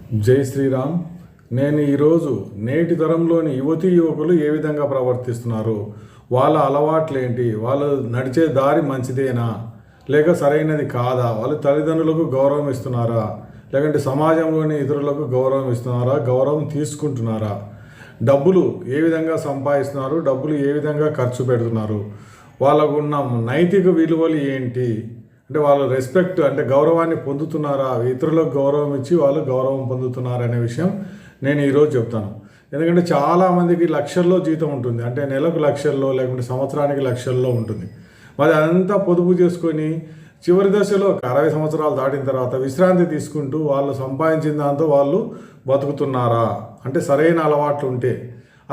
జై శ్రీరామ్. నేను ఈరోజు నేటి తరంలోని యువతీ యువకులు ఏ విధంగా ప్రవర్తిస్తున్నారు, వాళ్ళ అలవాట్లు ఏంటి, వాళ్ళు నడిచే దారి మంచిదేనా లేక సరైనది కాదా, వాళ్ళు తల్లిదండ్రులకు గౌరవం ఇస్తున్నారా లేకంటే సమాజంలోని ఇతరులకు గౌరవం ఇస్తున్నారా, గౌరవం తీసుకుంటున్నారా, డబ్బులు ఏ విధంగా సంపాదిస్తున్నారు, డబ్బులు ఏ విధంగా ఖర్చు పెడుతున్నారు, వాళ్ళకు ఉన్న నైతిక విలువలు ఏంటి, అంటే వాళ్ళు రెస్పెక్ట్ అంటే గౌరవాన్ని పొందుతున్నారా, ఇతరులకు గౌరవం ఇచ్చి వాళ్ళు గౌరవం పొందుతున్నారా అనే విషయం నేను ఈరోజు చెప్తాను. ఎందుకంటే చాలామందికి లక్షల్లో జీతం ఉంటుంది, అంటే నెలకు లక్షల్లో లేకుంటే సంవత్సరానికి లక్షల్లో ఉంటుంది. మరి అదంతా పొదుపు చేసుకొని చివరి దశలో 60 సంవత్సరాలు దాటిన తర్వాత విశ్రాంతి తీసుకుంటూ వాళ్ళు సంపాదించిన దాంతో వాళ్ళు బతుకుతున్నారా, అంటే సరైన అలవాట్లు ఉంటే.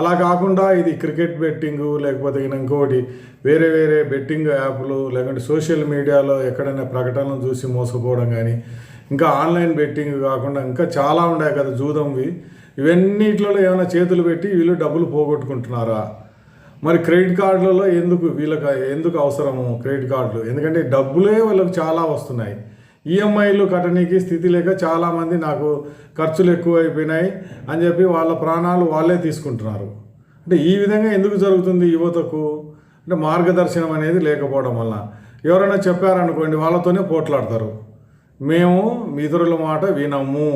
అలా కాకుండా ఇది క్రికెట్ బెట్టింగ్ లేకపోతే ఇంకోటి వేరే వేరే బెట్టింగ్ యాప్లు లేకుంటే సోషల్ మీడియాలో ఎక్కడైనా ప్రకటనలు చూసి మోసపోవడం కానీ, ఇంకా ఆన్లైన్ బెట్టింగ్ కాకుండా ఇంకా చాలా ఉన్నాయి కదా జూదంవి, ఇవన్నిటిలో ఏమైనా చేతులు పెట్టి వీళ్ళు డబ్బులు పోగొట్టుకుంటున్నారా. మరి క్రెడిట్ కార్డులలో ఎందుకు అవసరము క్రెడిట్ కార్డులు, ఎందుకంటే డబ్బులే వాళ్ళకు చాలా వస్తున్నాయి. ఈఎంఐలు కట్టనీకి స్థితి లేక చాలామంది నాకు ఖర్చులు ఎక్కువైపోయినాయి అని చెప్పి వాళ్ళ ప్రాణాలు వాళ్ళే తీసుకుంటున్నారు. అంటే ఈ విధంగా ఎందుకు జరుగుతుంది యువతకు, అంటే మార్గదర్శనం అనేది లేకపోవడం వల్ల. ఎవరైనా చెప్పారనుకోండి వాళ్ళతోనే పోట్లాడతారు, మేము మీ ఇతరుల మాట వినము,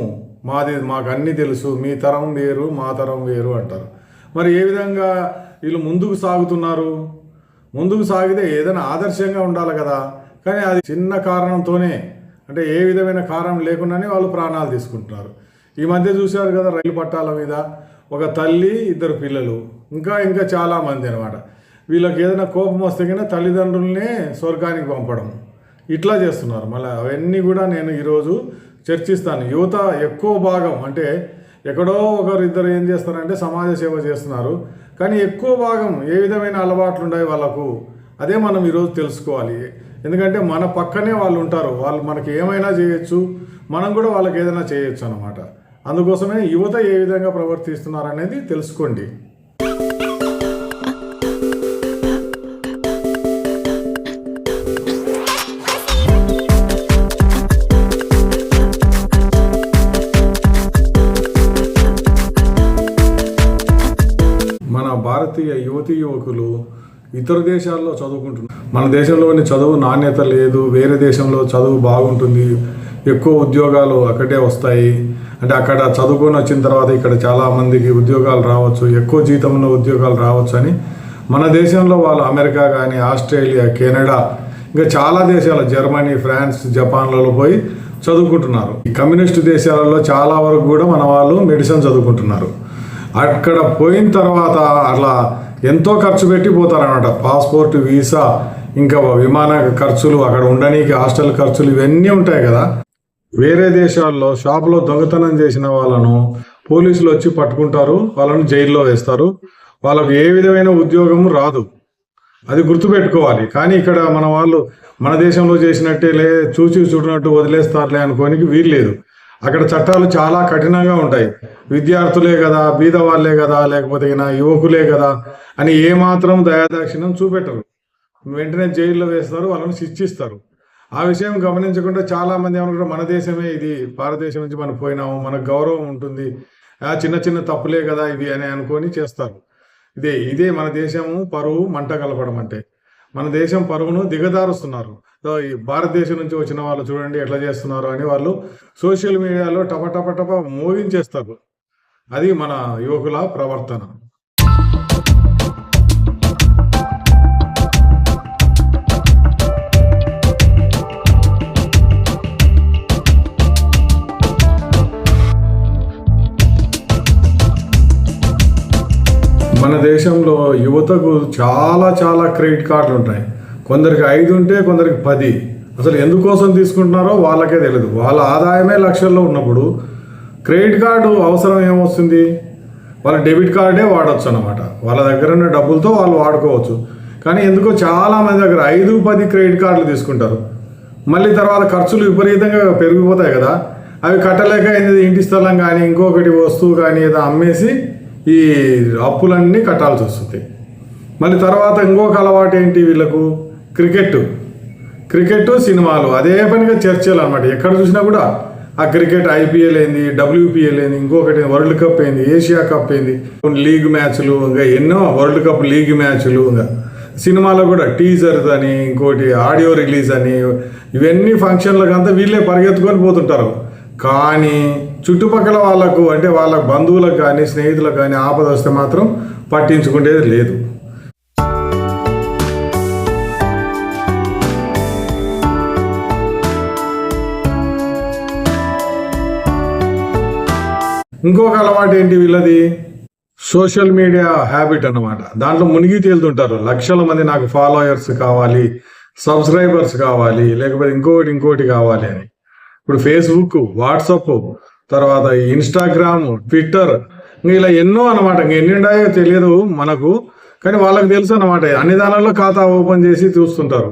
మాకు అన్నీ తెలుసు, మీ తరం వేరు మా తరం వేరు అంటారు. మరి ఏ విధంగా వీళ్ళు ముందుకు సాగుతున్నారు? ముందుకు సాగితే ఏదైనా ఆదర్శంగా ఉండాలి కదా, కానీ అది చిన్న కారణంతోనే, అంటే ఏ విధమైన కారణం లేకుండానే వాళ్ళు ప్రాణాలు తీసుకుంటున్నారు. ఈ మధ్య చూశారు కదా రైలు పట్టాల మీద ఒక తల్లి 2 పిల్లలు ఇంకా చాలామంది అనమాట. వీళ్ళకి ఏదైనా కోపం వస్తే కన్నా తల్లిదండ్రులనే స్వర్గానికి పంపడం ఇట్లా చేస్తున్నారు. మళ్ళీ అవన్నీ కూడా నేను ఈరోజు చర్చిస్తాను. యువత ఎక్కువ భాగం అంటే ఎక్కడో ఒకరిద్దరు ఏం చేస్తారంటే సమాజ సేవ చేస్తున్నారు, కానీ ఎక్కువ భాగం ఏ విధమైన అలవాట్లు ఉన్నాయి వాళ్ళకు, అదే మనం ఈరోజు తెలుసుకోవాలి. ఎందుకంటే మన పక్కనే వాళ్ళు ఉంటారు, వాళ్ళు మనకి ఏమైనా చేయొచ్చు, మనం కూడా వాళ్ళకి ఏదైనా చేయొచ్చు అన్నమాట. అందుకోసమే యువత ఏ విధంగా ప్రవర్తిస్తున్నారు అనేది తెలుసుకోండి. మన భారతీయ యువతీ యువకులు ఇతర దేశాల్లో చదువుకుంటున్నారు. మన దేశంలోని చదువు నాణ్యత లేదు, వేరే దేశంలో చదువు బాగుంటుంది, ఎక్కువ ఉద్యోగాలు అక్కడే వస్తాయి, అంటే అక్కడ చదువుకొని వచ్చిన తర్వాత ఇక్కడ చాలామందికి ఉద్యోగాలు రావచ్చు, ఎక్కువ జీతంలో ఉద్యోగాలు రావచ్చు అని మన దేశంలో వాళ్ళు అమెరికా కానీ ఆస్ట్రేలియా, కెనడా, ఇంకా చాలా దేశాలు జర్మనీ, ఫ్రాన్స్, జపాన్లలో పోయి చదువుకుంటున్నారు. ఈ కమ్యూనిస్టు దేశాలలో చాలా వరకు కూడా మన వాళ్ళు మెడిసిన్ చదువుకుంటున్నారు. అక్కడ పోయిన తర్వాత అట్లా ఎంతో ఖర్చు పెట్టి పోతారనమాట. పాస్పోర్ట్, వీసా, ఇంకా విమాన ఖర్చులు, అక్కడ ఉండడానికి హాస్టల్ ఖర్చులు, ఇవన్నీ ఉంటాయి కదా. వేరే దేశాల్లో షాపులో దొంగతనం చేసిన వాళ్ళను పోలీసులు వచ్చి పట్టుకుంటారు, వాళ్ళను జైల్లో వేస్తారు, వాళ్ళకు ఏ విధమైన ఉద్యోగం రాదు, అది గుర్తుపెట్టుకోవాలి. కానీ ఇక్కడ మన వాళ్ళు మన దేశంలో చేసినట్టే చూసి చూడనట్టు వదిలేస్తారులే అనుకోనికి వీల్లేదు. అక్కడ చట్టాలు చాలా కఠినంగా ఉంటాయి. విద్యార్థులే కదా, బీద వాళ్ళే కదా, లేకపోతే యువకులే కదా అని ఏమాత్రం దయాదాక్షిణ్యం చూపెట్టరు, వెంటనే జైల్లో వేస్తారు, వాళ్ళని శిక్షిస్తారు. ఆ విషయం గమనించకుండా చాలామంది ఏమనుకుంటారు మన దేశమే ఇది, భారతదేశం నుంచి మనం పోయినాము, మనకు గౌరవం ఉంటుంది, చిన్న చిన్న తప్పులే కదా ఇవి అని అనుకొని చేస్తారు. ఇదే మన దేశము పరువు మంట కలపడం అంటే. మన దేశం పరువును దిగదారుస్తున్నారు. ఈ భారతదేశం నుంచి వచ్చిన వాళ్ళు చూడండి ఎట్లా చేస్తున్నారు అని వాళ్ళు సోషల్ మీడియాలో టప మోగించేస్తారు. అది మన యువకుల ప్రవర్తన. మన దేశంలో యువతకు చాలా క్రెడిట్ కార్డులు ఉంటాయి. కొందరికి 5 ఉంటే కొందరికి 10. అసలు ఎందుకోసం తీసుకుంటున్నారో వాళ్ళకే తెలియదు. వాళ్ళ ఆదాయమే లక్షల్లో ఉన్నప్పుడు క్రెడిట్ కార్డు అవసరం ఏమొస్తుంది? వాళ్ళ డెబిట్ కార్డే వాడచ్చు అన్నమాట. వాళ్ళ దగ్గర ఉన్న డబ్బులతో వాళ్ళు వాడుకోవచ్చు. కానీ ఎందుకో చాలామంది దగ్గర 5-10 క్రెడిట్ కార్డులు తీసుకుంటారు. మళ్ళీ తర్వాత ఖర్చులు విపరీతంగా పెరిగిపోతాయి కదా, అవి కట్టలేక ఇంటి స్థలం కానీ ఇంకొకటి వస్తువు కానీ ఏదో అమ్మేసి ఈ అప్పులన్నీ కట్టాల్సి వస్తుంది. మళ్ళీ తర్వాత ఇంకొక అలవాటు ఏంటి వీళ్ళకు? క్రికెట్, సినిమాలు, అదే పనిగా చర్చలు అనమాట. ఎక్కడ చూసినా కూడా ఆ క్రికెట్ ఐపీఎల్ ఏంది, WPL ఏంది, ఇంకొకటి వరల్డ్ కప్ ఏంది, ఏషియా కప్ ఏంది, లీగ్ మ్యాచ్లు, ఇంకా ఎన్నో వరల్డ్ కప్ లీగ్ మ్యాచ్లు, ఇంకా సినిమాలో కూడా టీజర్ అని, ఇంకోటి ఆడియో రిలీజ్ అని, ఇవన్నీ ఫంక్షన్లకు అంతా వీళ్ళే పరిగెత్తుకొని పోతుంటారు. కానీ చుట్టుపక్కల వాళ్ళకు అంటే వాళ్ళ బంధువులకు కానీ స్నేహితులకు కానీ ఆపద వస్తే మాత్రం పట్టించుకునేది లేదు. ఇంకొక అలవాటు ఏంటి వీళ్ళది, సోషల్ మీడియా హ్యాబిట్ అన్నమాట. దాంట్లో మునిగి తేలుతుంటారు. లక్షల మంది నాకు ఫాలోయర్స్ కావాలి, సబ్స్క్రైబర్స్ కావాలి, లేకపోతే ఇంకోటి కావాలి అని. ఇప్పుడు ఫేస్బుక్, వాట్సాప్, తర్వాత ఇన్స్టాగ్రామ్, ట్విట్టర్, ఇలా ఎన్నో అనమాట. ఎన్ని ఉన్నాయో తెలియదు మనకు, కానీ వాళ్ళకి తెలుసు అనమాట. అన్ని దానిలో ఖాతా ఓపెన్ చేసి చూస్తుంటారు.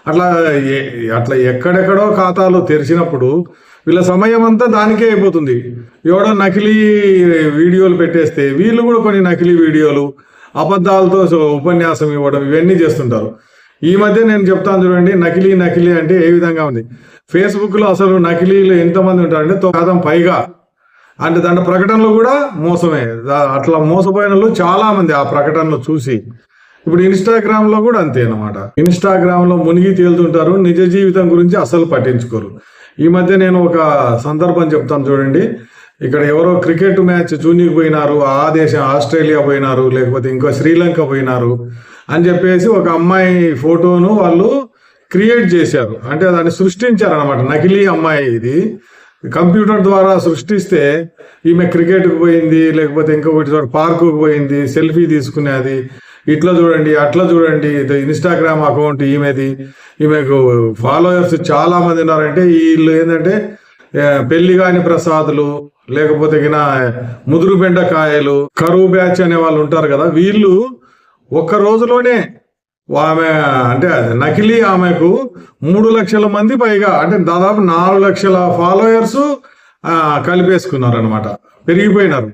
అట్లా ఎక్కడెక్కడో ఖాతాలు తెరిచినప్పుడు వీళ్ళ సమయం అంతా దానికే అయిపోతుంది. ఎవడో నకిలీ వీడియోలు పెట్టేస్తే వీళ్ళు కూడా కొన్ని నకిలీ వీడియోలు, అబద్ధాలతో ఉపన్యాసం ఇవ్వడం, ఇవన్నీ చేస్తుంటారు. ఈ మధ్య నేను చెప్తాను చూడండి, నకిలీ అంటే ఏ విధంగా ఉంది. ఫేస్బుక్లో అసలు నకిలీలు ఎంతమంది ఉంటారంటే 1,000 పైగా. అంటే దాంట్లో ప్రకటనలు కూడా మోసమే. అట్లా మోసపోయిన వాళ్ళు చాలా మంది ఆ ప్రకటనలు చూసి. ఇప్పుడు ఇన్స్టాగ్రామ్లో కూడా అంతే అనమాట. ఇన్స్టాగ్రామ్లో మునిగి తేలుతుంటారు, నిజ జీవితం గురించి అసలు పట్టించుకోరు. ఈ మధ్య నేను ఒక సందర్భం చెప్తాను చూడండి. ఇక్కడ ఎవరో క్రికెట్ మ్యాచ్ చూనికి పోయినారు, ఆ దేశం ఆస్ట్రేలియా పోయినారు, లేకపోతే ఇంకో శ్రీలంక పోయినారు అని చెప్పేసి ఒక అమ్మాయి ఫోటోను వాళ్ళు క్రియేట్ చేశారు. అంటే దాన్ని సృష్టించారు అనమాట. నకిలీ అమ్మాయి ఇది, కంప్యూటర్ ద్వారా సృష్టిస్తే ఈమె క్రికెట్కి పోయింది, లేకపోతే ఇంకొకటి చోట పార్కుకి పోయింది, సెల్ఫీ తీసుకునేది, ఇట్లా చూడండి అట్లా చూడండి, ఇది ఇన్స్టాగ్రామ్ అకౌంట్ ఈమెది, ఈమెకు ఫాలోయర్స్ చాలా మంది ఉన్నారంటే వీళ్ళు ఏంటంటే పెళ్లి కాని ప్రసాదులు, లేకపోతే ముదురు బెండకాయలు, కరువు బ్యాచ్ అనే వాళ్ళు ఉంటారు కదా, వీళ్ళు ఒక్క రోజులోనే ఆమె అంటే నకిలీ ఆమెకు 3 లక్షల మంది పైగా, అంటే దాదాపు 4 లక్షల ఫాలోయర్స్ కలిపేసుకున్నారు అనమాట, పెరిగిపోయినారు.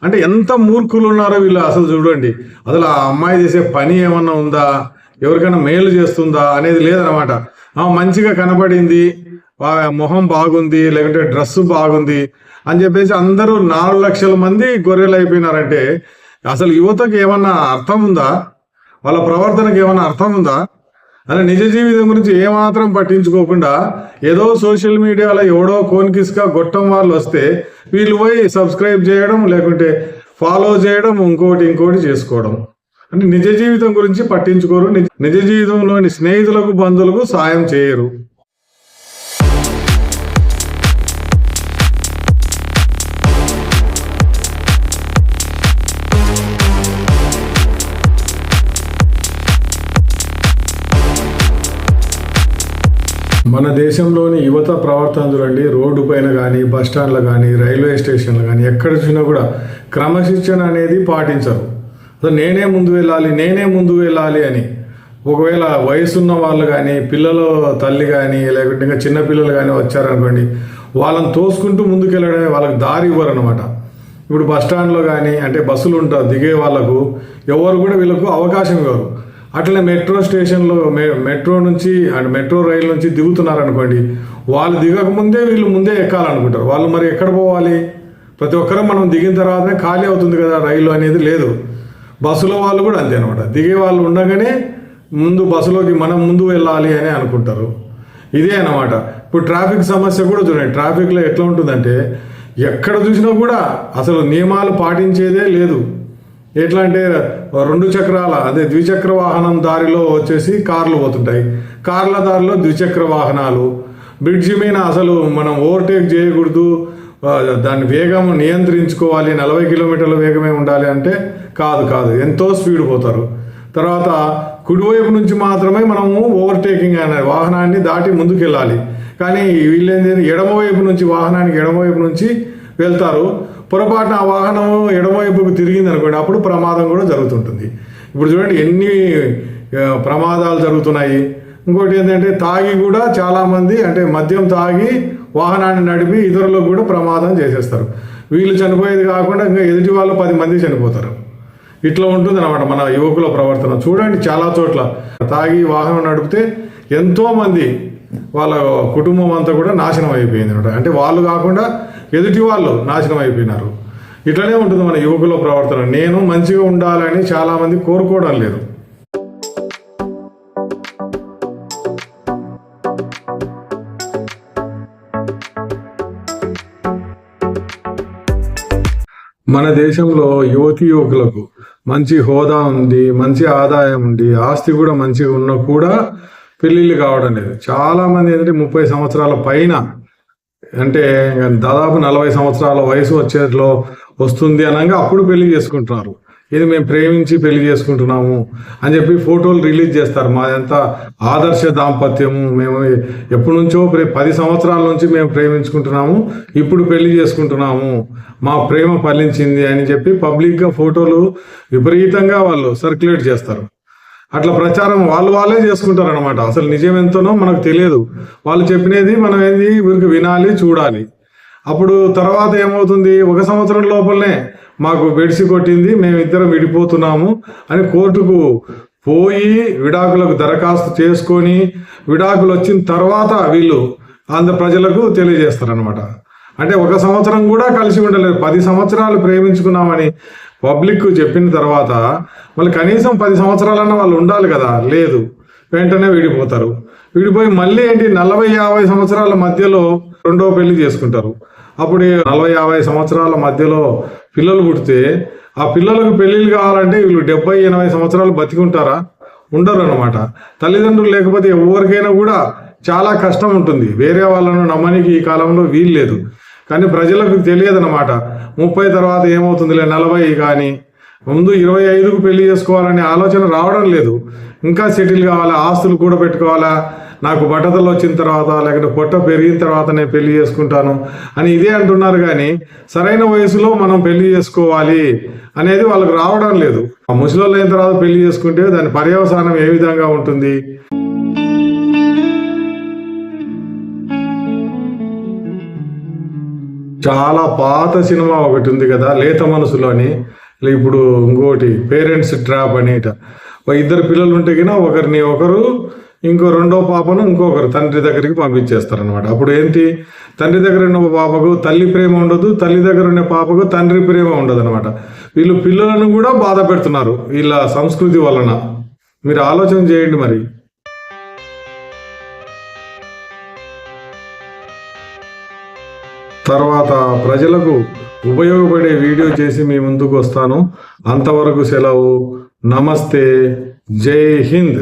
అంటే ఎంత మూర్ఖులు ఉన్నారో వీళ్ళు అసలు చూడండి. అసలు ఆ అమ్మాయి చేసే పని ఏమన్నా ఉందా, ఎవరికైనా మేలు చేస్తుందా అనేది లేదనమాట. మంచిగా కనబడింది, మొహం బాగుంది, లేకుంటే డ్రెస్సు బాగుంది అని చెప్పేసి అందరూ 4 లక్షల మంది గొర్రెలు అయిపోయినారంటే అసలు యువతకు ఏమన్నా అర్థం ఉందా? వాళ్ళ ప్రవర్తనకు ఏమన్నా అర్థం ఉందా? అలా నిజ జీవితం గురించి ఏమాత్రం పట్టించుకోకుండా ఏదో సోషల్ మీడియాలో ఎవడో కోన్కిస్గా గొట్టం వాళ్ళు వస్తే వీళ్ళు పోయి సబ్స్క్రైబ్ చేయడం, లేకుంటే ఫాలో చేయడం, ఇంకోటి చేసుకోవడం. అంటే నిజ జీవితం గురించి పట్టించుకోరు, నిజ జీవితంలోని స్నేహితులకు బంధువులకు సాయం చేయరు. మన దేశంలోని యువత ప్రవర్తన చూడండి. రోడ్డు పైన కానీ, బస్టాండ్లో కానీ, రైల్వే స్టేషన్లో కానీ, ఎక్కడ చూసినా కూడా క్రమశిక్షణ అనేది పాటించరు. అసలు నేనే ముందు వెళ్ళాలి అని. ఒకవేళ వయసున్న వాళ్ళు కానీ, పిల్లల తల్లి కానీ, లేకుంటే ఇంకా చిన్నపిల్లలు కానీ వచ్చారనుకోండి, వాళ్ళని తోసుకుంటూ ముందుకెళ్ళడమే, వాళ్ళకి దారి ఇవ్వరు అనమాట. ఇప్పుడు బస్టాండ్లో కానీ, అంటే బస్సులు ఉంటారు దిగే వాళ్ళకు ఎవరు కూడా వీళ్ళకు అవకాశం ఇవ్వరు. అట్లనే మెట్రో స్టేషన్లో మెట్రో రైలు నుంచి దిగుతున్నారనుకోండి, వాళ్ళు దిగకముందే వీళ్ళు ముందే ఎక్కాలనుకుంటారు. వాళ్ళు మరి ఎక్కడ పోవాలి? ప్రతి ఒక్కరూ మనం దిగిన తర్వాతనే ఖాళీ అవుతుంది కదా రైలు అనేది లేదు. బస్సులో వాళ్ళు కూడా అంతే అనమాట. దిగే వాళ్ళు ఉండగానే బస్సులోకి మనం ముందు వెళ్ళాలి అని అనుకుంటారు. ఇదే అనమాట. ఇప్పుడు ట్రాఫిక్ సమస్య కూడా చూడండి. ట్రాఫిక్లో ఎట్లా ఉంటుందంటే ఎక్కడ చూసినా కూడా అసలు నియమాలు పాటించేదే లేదు. ఎట్లా అంటే 2 చక్రాల ద్విచక్ర వాహనం దారిలో వచ్చేసి కార్లు పోతుంటాయి, కార్ల దారిలో ద్విచక్ర వాహనాలు. బ్రిడ్జి మీద అసలు మనం ఓవర్టేక్ చేయకూడదు, దాని వేగం నియంత్రించుకోవాలి, 40 కిలోమీటర్ల వేగమే ఉండాలి అంటే కాదు, ఎంతో స్పీడ్ పోతారు. తర్వాత కుడివైపు నుంచి మాత్రమే మనము ఓవర్టేకింగ్ అనే వాహనాన్ని దాటి ముందుకెళ్ళాలి. కానీ వీళ్ళేంటి వాహనానికి ఎడమవైపు నుంచి వెళ్తారు. పొరపాటున ఆ వాహనం ఎడమవైపుకు తిరిగింది అనుకోండి, అప్పుడు ప్రమాదం కూడా జరుగుతుంటుంది. ఇప్పుడు చూడండి ఎన్ని ప్రమాదాలు జరుగుతున్నాయి. ఇంకోటి ఏంటంటే తాగి కూడా చాలామంది అంటే మద్యం తాగి వాహనాన్ని నడిపి ఇతరులకు కూడా ప్రమాదం చేసేస్తారు. వీళ్ళు చనిపోయేది కాకుండా ఇంకా ఎదుటి వాళ్ళు 10 మంది చనిపోతారు. ఇట్లా ఉంటుంది అనమాట మన యువకుల ప్రవర్తన. చూడండి చాలా చోట్ల తాగి వాహనం నడిపితే ఎంతోమంది వాళ్ళ కుటుంబం అంతా కూడా నాశనం అయిపోయింది అనమాట. అంటే వాళ్ళు కాకుండా ఎదుటి వాళ్ళు నాశనం అయిపోయినారు. ఇట్లనే ఉంటుంది మన యువకుల ప్రవర్తన. నేను మంచిగా ఉండాలని చాలామంది కోరుకోవడం లేదు. మన దేశంలో యువకులకు మంచి హోదా ఉంది, మంచి ఆదాయం ఉంది, ఆస్తి కూడా మంచిగా ఉన్నా కూడా పెళ్ళిళ్ళు కావడం లేదు. చాలామంది ఏంటంటే 30 సంవత్సరాల పైన, అంటే దాదాపు 40 సంవత్సరాల వయసు వచ్చేట్లో వస్తుంది అనగా అప్పుడు పెళ్లి చేసుకుంటున్నారు. ఇది మేము ప్రేమించి పెళ్లి చేసుకుంటున్నాము అని చెప్పి ఫోటోలు రిలీజ్ చేస్తారు. మాదంతా ఆదర్శ దాంపత్యము, మేము ఎప్పటి నుంచో 10 సంవత్సరాల నుంచి మేము ప్రేమించుకుంటున్నాము, ఇప్పుడు పెళ్లి చేసుకుంటున్నాము, మా ప్రేమ ఫలించింది అని చెప్పి పబ్లిక్గా ఫోటోలు విపరీతంగా వాళ్ళు సర్క్యులేట్ చేస్తారు. అట్లా ప్రచారం వాళ్ళే చేసుకుంటారు అనమాట. అసలు నిజం ఎంతనో మనకు తెలియదు. వాళ్ళు చెప్పినది మనం ఏంది ఊరికి వినాలి, చూడాలి. అప్పుడు తర్వాత ఏమవుతుంది, 1 సంవత్సరం లోపలనే మాకు బెడిసి కొట్టింది, మేమిద్దరం విడిపోతున్నాము అని కోర్టుకు పోయి విడాకులకు దరఖాస్తు చేసుకొని విడాకులు వచ్చిన తర్వాత వీళ్ళు ఆంధ్ర ప్రజలకు తెలియజేస్తారనమాట. అంటే 1 సంవత్సరం కూడా కలిసి ఉండలేదు. 10 సంవత్సరాలు ప్రేమించుకున్నామని పబ్లిక్ చెప్పిన తర్వాత మళ్ళీ కనీసం 10 సంవత్సరాలన్నా వాళ్ళు ఉండాలి కదా, లేదు, వెంటనే విడిపోతారు. విడిపోయి మళ్ళీ ఏంటి 40-50 సంవత్సరాల మధ్యలో రెండో పెళ్లి చేసుకుంటారు. అప్పుడు 40-50 సంవత్సరాల మధ్యలో పిల్లలు పుడితే ఆ పిల్లలకు పెళ్ళిళ్ళు కావాలంటే వీళ్ళు 70-80 సంవత్సరాలు బతికుంటారా? ఉండరు అనమాట. తల్లిదండ్రులు లేకపోతే ఎవరికైనా కూడా చాలా కష్టం ఉంటుంది. వేరే వాళ్ళను నమ్మనికి ఈ కాలంలో వీలు లేదు. కానీ ప్రజలకు తెలియదు అనమాట. 30 తర్వాత ఏమవుతుందిలే, 40 కానీ ముందు 25కు పెళ్లి చేసుకోవాలనే ఆలోచన రావడం లేదు. ఇంకా సెటిల్ కావాలా, ఆస్తులు కూడా పెట్టుకోవాలా, నాకు బట్టతలు వచ్చిన తర్వాత లేకపోతే పొట్ట పెరిగిన తర్వాత నేను పెళ్లి చేసుకుంటాను అని ఇదే అంటున్నారు. కానీ సరైన వయసులో మనం పెళ్లి చేసుకోవాలి అనేది వాళ్ళకి రావడం లేదు. ఆ ముసలోళ్ళు అయిన తర్వాత పెళ్లి చేసుకుంటే దాని పర్యవసానం ఏ విధంగా ఉంటుంది? చాలా పాత సినిమా ఒకటి ఉంది కదా, లేత మనసులో అని. ఇప్పుడు ఇంకోటి పేరెంట్స్ ట్రాప్ అనేట. ఇద్దరు పిల్లలు ఉంటే కన్నా ఒకరిని ఒకరు ఇంకో రెండో పాపను ఇంకొకరు తండ్రి దగ్గరికి పంపించేస్తారనమాట. అప్పుడు ఏంటి, తండ్రి దగ్గర ఉన్న పాపకు తల్లి ప్రేమ ఉండదు, తల్లి దగ్గర ఉన్న పాపకు తండ్రి ప్రేమ ఉండదు అనమాట. వీళ్ళు పిల్లలను కూడా బాధ పెడుతున్నారు వీళ్ళ సంస్కృతి వలన. మీరు ఆలోచన చేయండి మరి. తర్వాత ప్రజలకు ఉపయోగపడే వీడియో చేసి మీ ముందుకు వస్తాను. అంతవరకు సెలవు. నమస్తే. జై హింద్.